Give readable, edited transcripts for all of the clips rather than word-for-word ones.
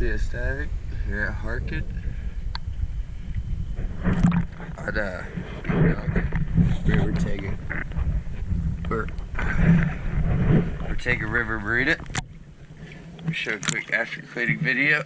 CS diving here at Hearken. On we're taking River Marina. I'll show a quick after cleaning video.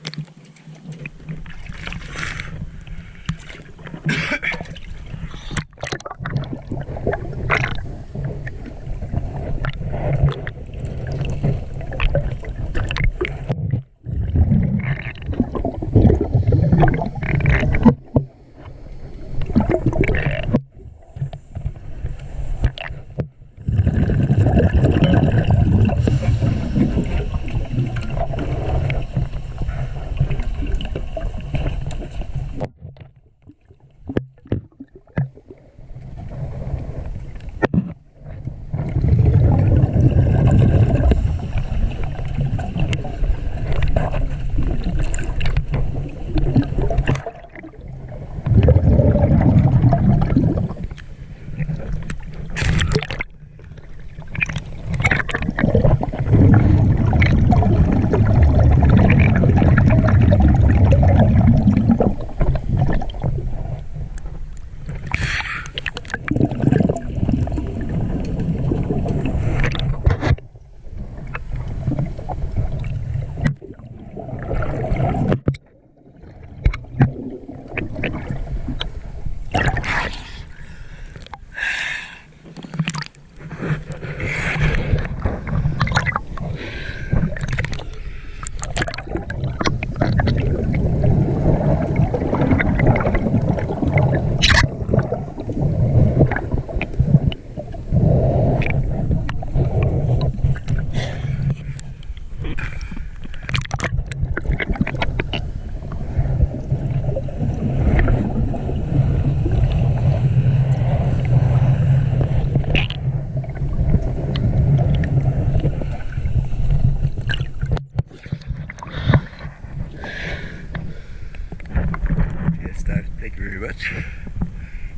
Thank you very much.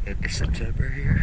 End of September here.